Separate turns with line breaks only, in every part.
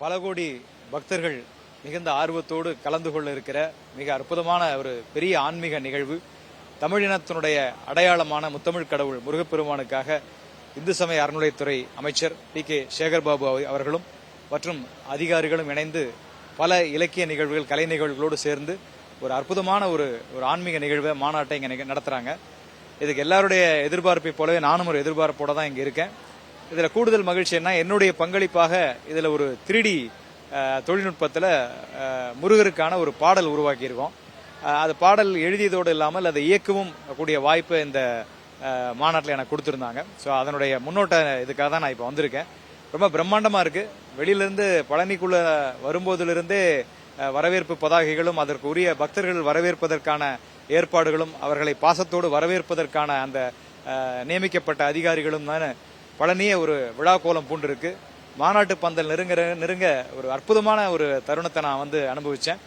பல கோடி பக்தர்கள் மிகுந்த ஆர்வத்தோடு கலந்து கொள்ள இருக்கிற மிக அற்புதமான ஒரு பெரிய ஆன்மீக நிகழ்வு. தமிழினத்தினுடைய அடையாளமான முத்தமிழ் கடவுள் முருகப்பெருமானுக்காக இந்து சமய அறநிலையத்துறை அமைச்சர் கே சேகர்பாபு அவர்களும் மற்றும் அதிகாரிகளும் இணைந்து பல இலக்கிய நிகழ்வுகள், கலை நிகழ்வுகளோடு சேர்ந்து ஒரு அற்புதமான ஒரு ஆன்மீக நிகழ்வை மாநாட்டை இங்க நடத்துறாங்க. இதுக்கு எல்லாருடைய எதிர்பார்ப்பை போலவே நானும் ஒரு எதிர்பார்ப்போட தான் இங்க இருக்கேன். இதுல கூடுதல் மகிழ்ச்சி என்ன, என்னுடைய பங்களிப்பாக இதுல ஒரு 3D தொழில்நுட்பத்தில் முருகருக்கான ஒரு பாடல் உருவாக்கியிருக்கோம். அது பாடல் எழுதியதோடு இல்லாமல் அதை இயக்கவும் கூடிய வாய்ப்பை இந்த மாநாட்டில் எனக்கு கொடுத்துருந்தாங்க. ஸோ அதனுடைய முன்னோட்ட இதுக்காக தான் நான் இப்போ வந்திருக்கேன். ரொம்ப பிரம்மாண்டமாக இருக்கு. வெளியிலிருந்து பழனிக்குள்ள வரும்போதிலிருந்தே வரவேற்பு பதாகைகளும் அதற்கு உரிய பக்தர்கள் வரவேற்பதற்கான ஏற்பாடுகளும் அவர்களை பாசத்தோடு வரவேற்பதற்கான அந்த நியமிக்கப்பட்ட அதிகாரிகளும் தான் பழனியே ஒரு விழா கோலம் பூண்டிருக்கு. மாநாட்டு பந்தல் நெருங்க ஒரு அற்புதமான ஒரு தருணத்தை நான் அனுபவிச்சேன்.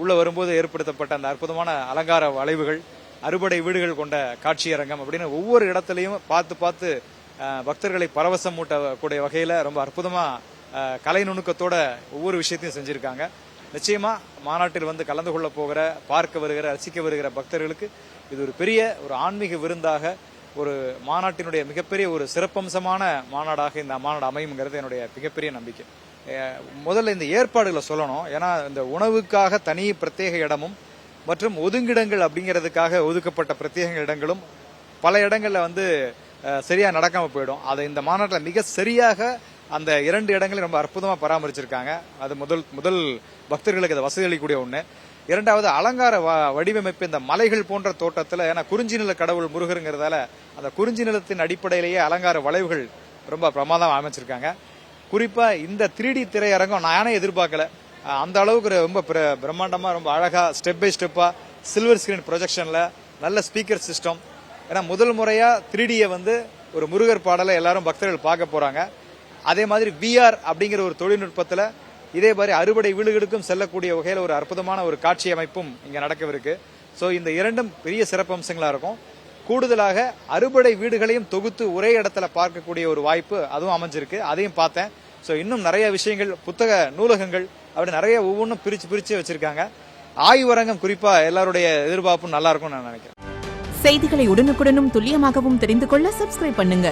உள்ள வரும்போது ஏற்படுத்தப்பட்ட அந்த அற்புதமான அலங்கார வளைவுகள், அறுபடை வீடுகள் கொண்ட காட்சியரங்கம் அப்படின்னு ஒவ்வொரு இடத்துலையும் பார்த்து பக்தர்களை பரவசம் மூட்டக்கூடிய வகையில ரொம்ப அற்புதமா கலை நுணுக்கத்தோட ஒவ்வொரு விஷயத்தையும் செஞ்சிருக்காங்க. நிச்சயமா மாநாட்டில் கலந்து கொள்ள போகிற, பார்க்க வருகிற, ரசிக்க வருகிற பக்தர்களுக்கு இது ஒரு பெரிய ஒரு ஆன்மீக விருந்தாக, ஒரு மாநாட்டினுடைய மிகப்பெரிய ஒரு சிறப்பம்சமான மாநாடாக இந்த மாநாடு அமையுங்கிறது என்னுடைய மிகப்பெரிய நம்பிக்கை. முதல்ல இந்த ஏற்பாடுகளை சொல்லணும். ஏன்னா இந்த உணவுக்காக தனி பிரத்யேக இடமும் மற்றும் ஒதுங்கிடங்கள் அப்படிங்கிறதுக்காக ஒதுக்கப்பட்ட பிரத்யேக இடங்களும் பல இடங்கள்ல சரியா நடக்காம போயிடும். அதை இந்த மாநாட்டில் மிக சரியாக அந்த 2 இடங்களையும் ரொம்ப அற்புதமா பராமரிச்சிருக்காங்க. அது முதல் பக்தர்களுக்கு அதை வசதி அளிக்கக்கூடிய ஒண்ணு. இரண்டாவது, அலங்கார வடிவமைப்பு இந்த மலைகள் போன்ற தோட்டத்தில், ஏன்னா குறிஞ்சி நில கடவுள் முருகருங்கிறதால அந்த குறிஞ்சி நிலத்தின் அடிப்படையிலேயே அலங்கார வளைவுகள் ரொம்ப பிரமாதம் அமைச்சிருக்காங்க. குறிப்பா இந்த 3D திரையரங்கம் நானே எதிர்பார்க்கல. அந்த அளவுக்கு ரொம்ப பிரம்மாண்டமா, ரொம்ப அழகா ஸ்டெப் பை ஸ்டெப்பா சில்வர் ஸ்கிரீன் ப்ரொஜெக்ஷன்ல நல்ல ஸ்பீக்கர் சிஸ்டம். ஏன்னா முதல் முறையா 3Dயை ஒரு முருகர் பாடலை எல்லாரும் பக்தர்கள் பார்க்க போறாங்க. அதே மாதிரி VR அப்படிங்கிற ஒரு தொழில்நுட்பத்துல இதே மாதிரி அறுபடை வீடுகளுக்கும் செல்லக்கூடிய வகையில் ஒரு அற்புதமான ஒரு காட்சி அமைப்பும் இங்க நடக்கவிருக்கு. சோ இந்த இரண்டும் பெரிய சிறப்பம்சங்களா இருக்கும். கூடுதலாக அறுபடை வீடுகளையும் தொகுத்து ஒரே இடத்துல பார்க்கக்கூடிய ஒரு வாய்ப்பு அதுவும் அமைஞ்சிருக்கு. அதையும் பார்த்தேன். சோ இன்னும் நிறைய விஷயங்கள், புத்தக நூலகங்கள் அப்படி நிறைய ஒவ்வொன்றும் பிரிச்சு வச்சிருக்காங்க. ஆய்வரங்கம் குறிப்பா எல்லாருடைய எதிர்பார்ப்பும் நல்லா இருக்கும்னு நான் நினைக்கிறேன்.
செய்திகளை உடனுக்குடனும் துல்லியமாகவும் தெரிந்து கொள்ள சப்ஸ்கிரைப் பண்ணுங்க.